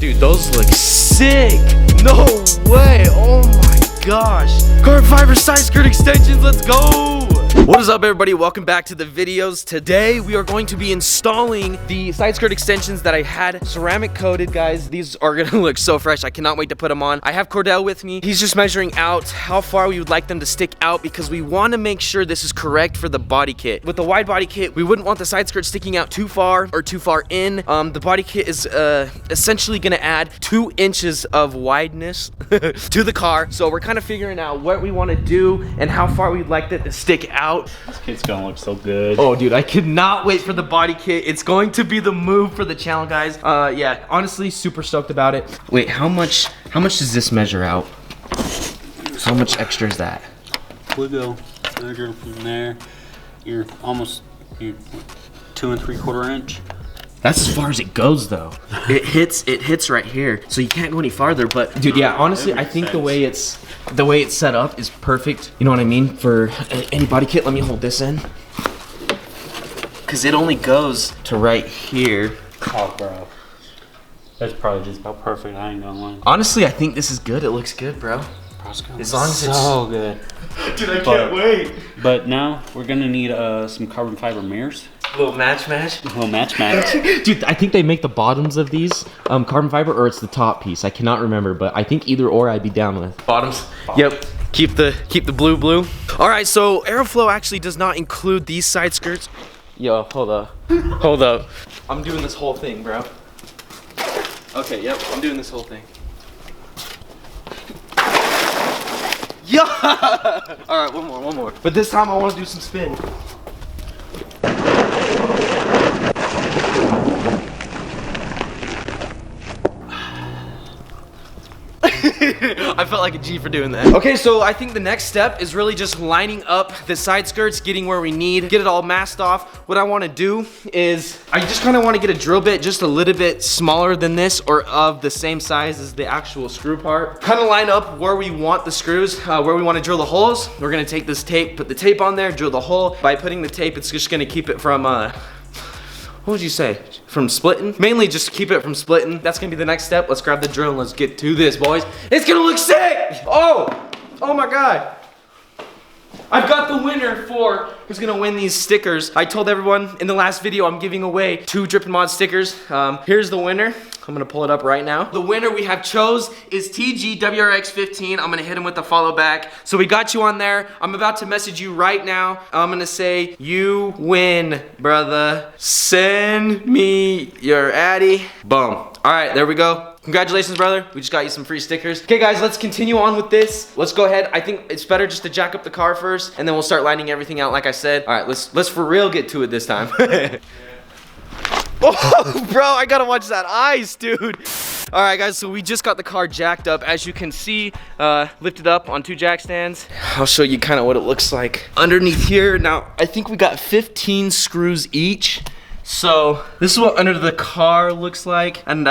Dude, those look sick. No way. Oh my gosh. Carbon fiber side skirt extensions. Let's go. What is up, everybody? Welcome back to the videos. Today we are going to be installing the side skirt extensions that I had ceramic coated, guys. These are gonna look so fresh. I cannot wait to put them on. I have Cordell with me. He's just measuring out how far we would like them to stick out because we want to make sure this is correct for the body kit. With the wide body kit, we wouldn't want the side skirt sticking out too far or too far in. The body kit is essentially gonna add 2 inches of wideness to the car. So we're kind of figuring out what we want to do and how far we'd like that to stick out. This kit's gonna look so good. Oh, dude, I cannot wait for the body kit. It's going to be the move for the channel, guys. Yeah, honestly, super stoked about it. Wait, how much does this measure out? How much extra is that? We'll go measure from there. You're 2 3/4 inch. That's as far as it goes, though. It hits right here, so you can't go any farther. But dude, yeah, honestly, I think the way it's set up is perfect. You know what I mean? For any body kit, let me hold this in, cause it only goes to right here. Oh, bro, that's probably just about perfect. I ain't gonna lie. Honestly, I think this is good. It looks good, bro. As long as it's so good. Dude, I can't wait. But now we're gonna need some carbon fiber mirrors. A little match. A little match. Dude, I think they make the bottoms of these carbon fiber, or it's the top piece. I cannot remember, but I think either or I'd be down with. Bottoms. Yep. Keep the blue. All right, so Aeroflow actually does not include these side skirts. Yo, hold up. I'm doing this whole thing, bro. Okay, yep, I'm doing this whole thing. Yeah! All right, one more. But this time I want to do some spin. I felt like a G for doing that. Okay, so I think the next step is really just lining up the side skirts, getting where we need, get it all masked off. What I want to do is I just kind of want to get a drill bit just a little bit smaller than this or of the same size as the actual screw part. Kind of line up where we want the screws, where we want to drill the holes. We're going to take this tape, put the tape on there, drill the hole. By putting the tape, it's just going to keep it from what would you say? From splitting? Mainly just keep it from splitting. That's gonna be the next step. Let's grab the drill and let's get to this, boys. It's gonna look sick! Oh my God. I've got the winner for who's gonna win these stickers. I told everyone in the last video I'm giving away 2 Drippin' Mod stickers. Here's the winner. I'm gonna pull it up right now. The winner we have chose is TGWRX15. I'm gonna hit him with the follow back. So we got you on there. I'm about to message you right now. I'm gonna say, you win, brother. Send me your addy. Boom. All right, there we go. Congratulations, brother. We just got you some free stickers. Okay, guys, let's continue on with this. Let's go ahead. I think it's better just to jack up the car first, and then we'll start lining everything out like I said. All right, let's for real get to it this time. Oh, bro, I gotta watch that ice, dude. All right, guys, so we just got the car jacked up. As you can see, lifted up on 2 jack stands. I'll show you kind of what it looks like underneath here. Now, I think we got 15 screws each. So this is what under the car looks like, and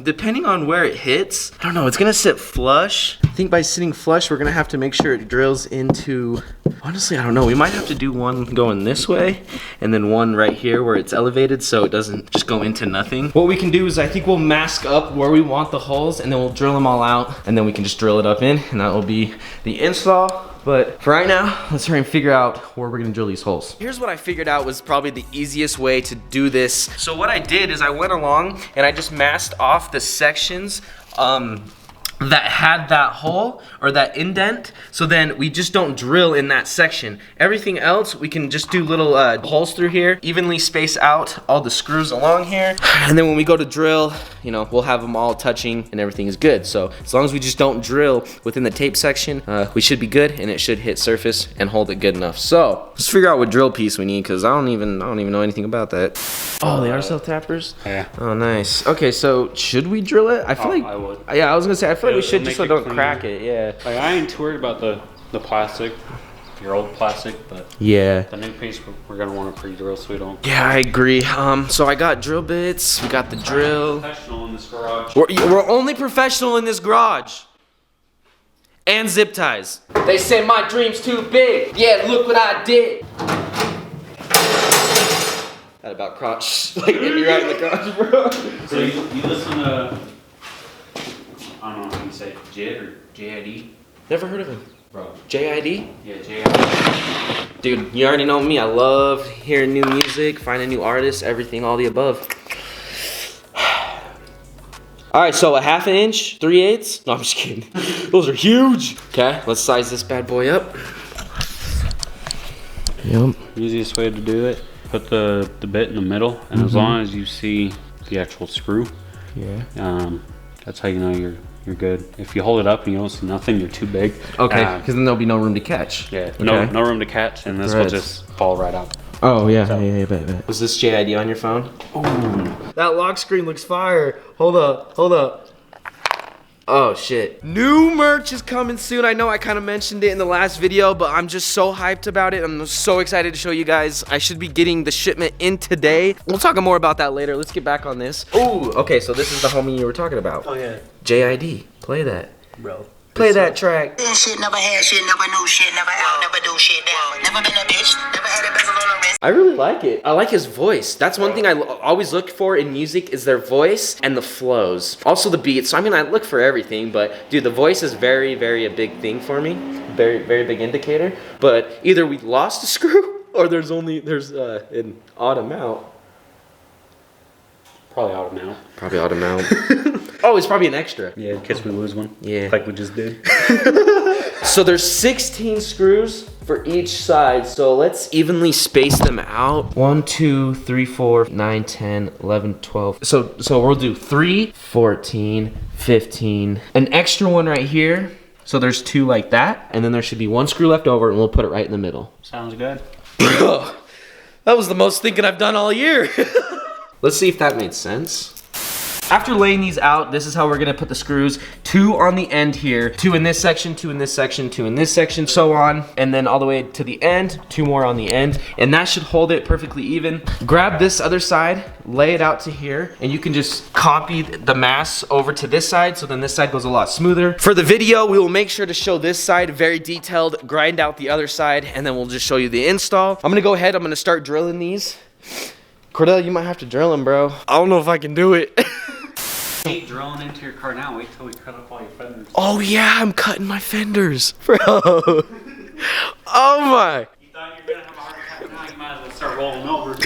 depending on where it hits, I don't know, it's gonna sit flush. I think by sitting flush, we're gonna have to make sure it drills into, honestly, I don't know, we might have to do one going this way and then one right here where it's elevated so it doesn't just go into nothing. What we can do is I think we'll mask up where we want the holes and then we'll drill them all out and then we can just drill it up in, and that will be the install. But for right now, let's hurry and figure out where we're gonna drill these holes. Here's what I figured out was probably the easiest way to do this. So what I did is I went along and I just masked off the sections that had that hole or that indent, so then we just don't drill in that section. Everything else we can just do little holes through here, evenly space out all the screws along here, and then when we go to drill, you know, we'll have them all touching and everything is good. So as long as we just don't drill within the tape section, we should be good and it should hit surface and hold it good enough. So let's figure out what drill piece we need, because I don't even know anything about that. Oh, they are self-tappers? Yeah. Oh, nice. Okay, so should we drill it? I feel like I would. Yeah, I was gonna say I feel like we should, make just so it don't cleaner. crack it. Yeah. Like, I ain't too worried about the plastic, your old plastic, but Yeah. the new piece we're gonna want to pre-drill so we don't. Yeah, I agree. So I got drill bits. We got the drill. Professional in this garage. We're only professional in this garage. And zip ties. They say my dream's too big. Yeah, look what I did. That about crotch, like hit me right in the crotch, bro. So you listen to say JID or JID? Never heard of him. Bro. JID? Yeah, JID. Dude, you already know me. I love hearing new music, finding new artists, everything, all the above. All right, so a 1/2 inch, 3/8. No, I'm just kidding. Those are huge. Okay, let's size this bad boy up. Yep. Easiest way to do it, put the bit in the middle, and as long as you see the actual screw, that's how you know you're good. If you hold it up and you don't see nothing, you're too big. Okay, because then there'll be no room to catch. Yeah, okay. no room to catch, and this will just fall right out. Oh yeah, yeah, bet. Was this JID on your phone? Ooh, that lock screen looks fire. Hold up. Oh shit. New merch is coming soon. I know I kind of mentioned it in the last video, but I'm just so hyped about it. I'm so excited to show you guys. I should be getting the shipment in today. We'll talk more about that later. Let's get back on this. Ooh, okay, so this is the homie you were talking about. Oh yeah. JID, play that. Bro. Play that track. Shit, never had shit, never knew shit, never out, never do shit down. Never been a bitch, never had a bezel on the wrist. I really like it. I like his voice. That's one thing I always look for in music is their voice and the flows. Also the beats. So, I mean, I look for everything, but dude, the voice is very, very a big thing for me. Very, very big indicator. But either we lost a screw or there's an odd amount. Probably odd amount. Probably odd amount. Oh, it's probably an extra. Yeah, in case we lose one. Yeah. Like we just did. So there's 16 screws for each side. So let's evenly space them out. 1, 2, 3, 4, 9, 10, 11, 12. So we'll do 3, 14, 15. An extra one right here. So there's 2 like that. And then there should be 1 screw left over and we'll put it right in the middle. Sounds good. That was the most thinking I've done all year. Let's see if that made sense. After laying these out, this is how we're gonna put the screws. 2 on the end here, 2 in this section, 2 in this section, 2 in this section, so on. And then all the way to the end, 2 more on the end. And that should hold it perfectly even. Grab this other side, lay it out to here, and you can just copy the mass over to this side, so then this side goes a lot smoother. For the video, we will make sure to show this side very detailed, grind out the other side, and then we'll just show you the install. I'm gonna go ahead, I'm gonna start drilling these. Cordell, you might have to drill them, bro. I don't know if I can do it. Keep drilling into your car now. Wait till we cut up all your fenders. Oh yeah, I'm cutting my fenders, bro. Oh my. You thought you were gonna have a heart attack now? You might as well start rolling over.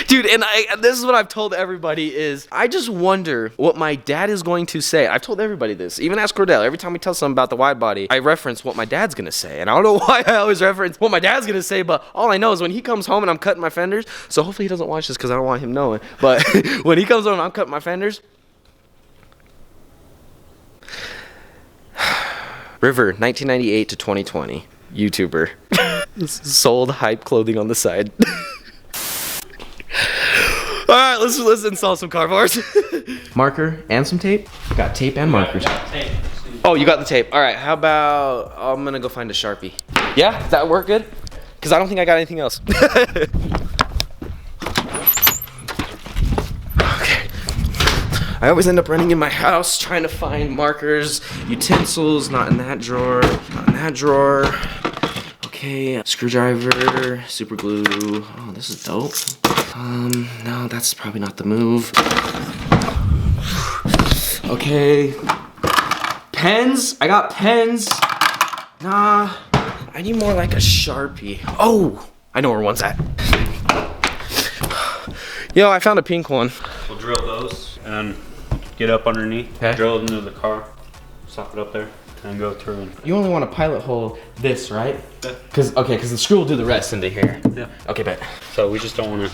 Dude, and this is what I've told everybody is, I just wonder what my dad is going to say. I've told everybody this, even ask Cordell. Every time we tell someone about the wide body, I reference what my dad's gonna say. And I don't know why I always reference what my dad's gonna say, but all I know is when he comes home and I'm cutting my fenders, so hopefully he doesn't watch this because I don't want him knowing, but when he comes home and I'm cutting my fenders, River, 1998 to 2020, YouTuber. Sold hype clothing on the side. All right, let's install some car parts. Marker and some tape. Got tape and markers. Oh, you got the tape. All right, how about I'm gonna go find a Sharpie. Yeah, does that work good? Because I don't think I got anything else. Okay. I always end up running in my house trying to find markers, utensils, not in that drawer, not in that drawer. Okay, screwdriver, super glue. Oh, this is dope. No, that's probably not the move. Okay. Pens, I got pens. Nah, I need more like a Sharpie. Oh, I know where one's at. Yo, I found a pink one. We'll drill those and get up underneath, drill it into the car, stop it up there, and go through. And you only want to pilot hole this, right? Yeah. Because the screw will do the rest into here. Yeah. Okay, bet. So we just don't want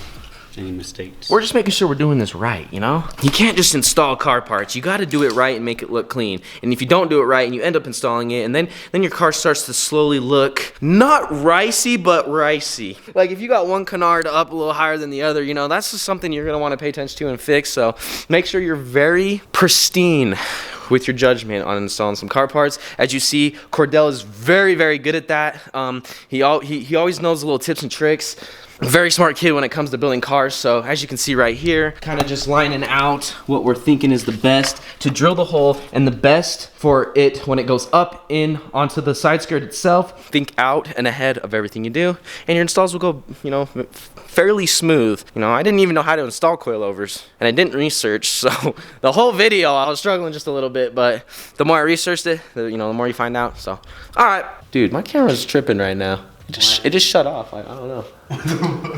any mistakes. We're just making sure we're doing this right, you know? You can't just install car parts. You got to do it right and make it look clean. And if you don't do it right and you end up installing it, and then your car starts to slowly look not ricey, but ricey. Like if you got one canard up a little higher than the other, you know, that's just something you're gonna want to pay attention to and fix. So make sure you're very pristine with your judgment on installing some car parts. As you see, Cordell is very, very good at that. He always knows the little tips and tricks. Very smart kid when it comes to building cars. So as you can see right here, kind of just lining out what we're thinking is the best to drill the hole and the best for it when it goes up in onto the side skirt itself. Think out and ahead of everything you do, and your installs will go, you know, fairly smooth. You know, I didn't even know how to install coilovers, and I didn't research, so the whole video I was struggling just a little bit, but the more I researched it, the more you find out. So, all right, dude, my camera's tripping right now. It just shut off. I don't know.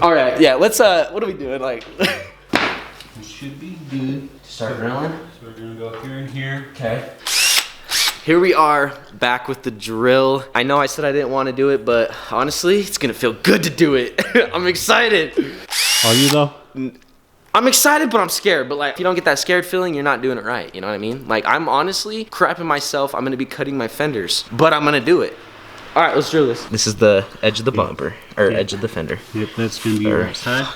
All right, yeah. Let's. What are we doing? Like, It should be good. start drilling. So we're gonna go here and here. Okay. Here we are back with the drill. I know I said I didn't want to do it, but honestly, it's gonna feel good to do it. I'm excited. Are you though? I'm excited, but I'm scared. But like, if you don't get that scared feeling, you're not doing it right. You know what I mean? Like, I'm honestly crapping myself. I'm gonna be cutting my fenders, but I'm gonna do it. All right, let's drill this. This is the edge of the bumper, or edge of the fender. Yep, that's gonna be your right side.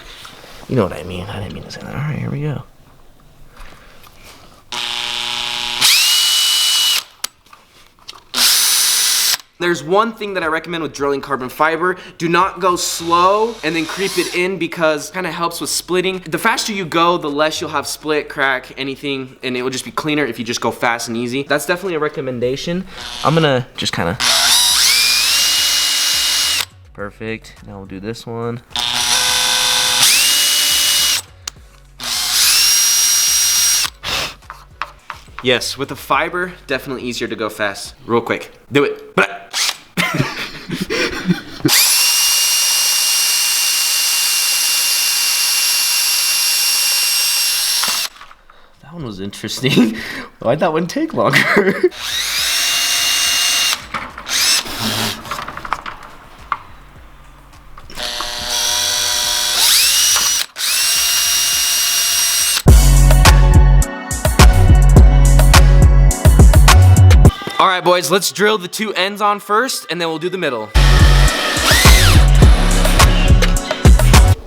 You know what I mean. I didn't mean to say that. All right, here we go. There's one thing that I recommend with drilling carbon fiber. Do not go slow and then creep it in, because it kind of helps with splitting. The faster you go, the less you'll have split, crack, anything, and it will just be cleaner if you just go fast and easy. That's definitely a recommendation. I'm gonna just kind of... Perfect. Now we'll do this one. Yes, with the fiber, definitely easier to go fast. Real quick. Do it. That one was interesting. Why'd that one take longer? All right, boys, let's drill the two ends on first, and then we'll do the middle.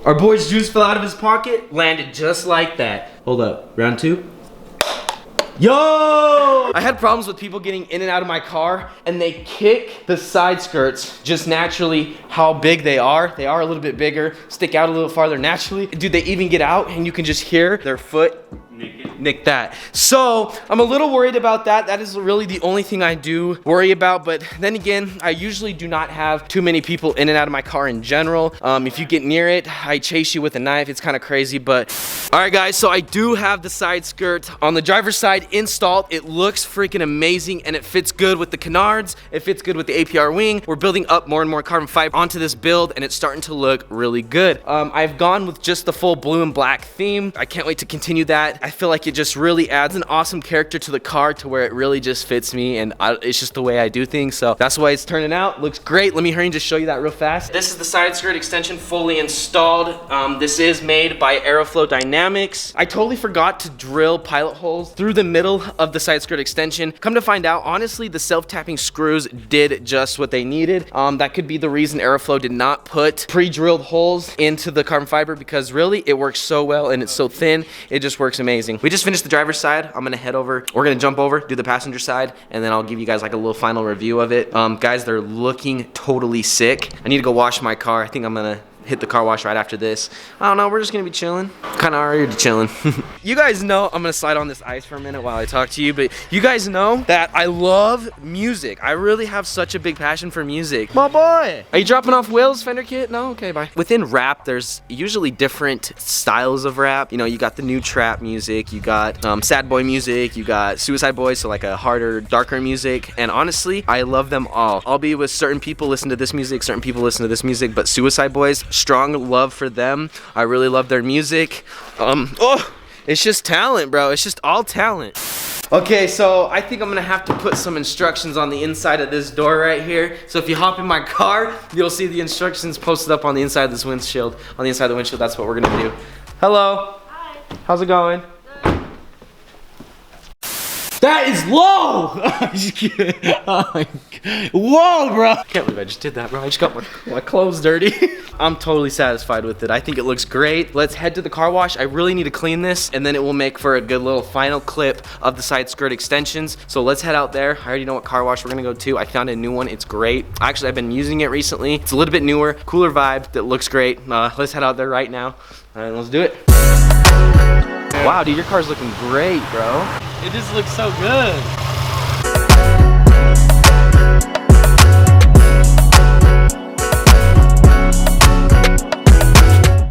Our boy's juice fell out of his pocket, landed just like that. Hold up, round two. Yo! I had problems with people getting in and out of my car, and they kick the side skirts just naturally how big they are. They are a little bit bigger, stick out a little farther naturally. Dude, they even get out, and you can just hear their foot nick that. So I'm a little worried about that. That is really the only thing I do worry about. But then again, I usually do not have too many people in and out of my car in general. If you get near it, I chase you with a knife. It's kind of crazy, but all right, guys. So I do have the side skirt on the driver's side installed. It looks freaking amazing, and it fits good with the canards. It fits good with the APR wing. We're building up more and more carbon fiber onto this build, and it's starting to look really good. I've gone with just the full blue and black theme. I can't wait to continue that. I feel like it just really adds an awesome character to the car to where it really just fits me, and it's just the way I do things. So that's the way it's turning out. Looks great. Let me hurry and just show you that real fast. This is the side skirt extension fully installed. This is made by Aeroflow Dynamics. I totally forgot to drill pilot holes through the middle of the side skirt extension. Come to find out, honestly, the self-tapping screws did just what they needed. That could be the reason Aeroflow did not put pre-drilled holes into the carbon fiber, because really it works so well and it's so thin. It just works amazing. We just finished the driver's side. I'm gonna head over. We're gonna jump over, do the passenger side, and then I'll give you guys like a little final review of it. Guys, they're looking totally sick. I need to go wash my car. I think I'm gonna hit the car wash right after this. I don't know, we're just gonna be chilling. Kind of already chilling. You guys know, I'm gonna slide on this ice for a minute while I talk to you, but you guys know that I love music. I really have such a big passion for music. My boy! Are you dropping off Will's Fender kit? No? Okay, bye. Within rap, there's usually different styles of rap. You know, you got the new trap music, you got sad boy music, you got Suicide Boys, so like a harder, darker music, and honestly, I love them all. I'll be with certain people listen to this music, certain people listen to this music, but Suicide Boys, strong love for them. I really love their music. It's just talent, bro. It's just all talent. Okay, so I think I'm gonna have to put some instructions on the inside of this door right here. So if you hop in my car, you'll see the instructions posted up on the inside of this windshield. On the inside of the windshield, that's what we're gonna do. Hello. Hi. How's it going? Good. That is low! Whoa, bro! I can't believe I just did that, bro. I just got my clothes dirty. I'm totally satisfied with it. I think it looks great. Let's head to the car wash. I really need to clean this, and then it will make for a good little final clip of the side skirt extensions. So let's head out there. I already know what car wash we're gonna go to. I found a new one. It's great. Actually, I've been using it recently. It's a little bit newer, cooler vibe that looks great. Let's head out there right now. All right, let's do it. Wow, dude, your car's looking great, bro. It just looks so good.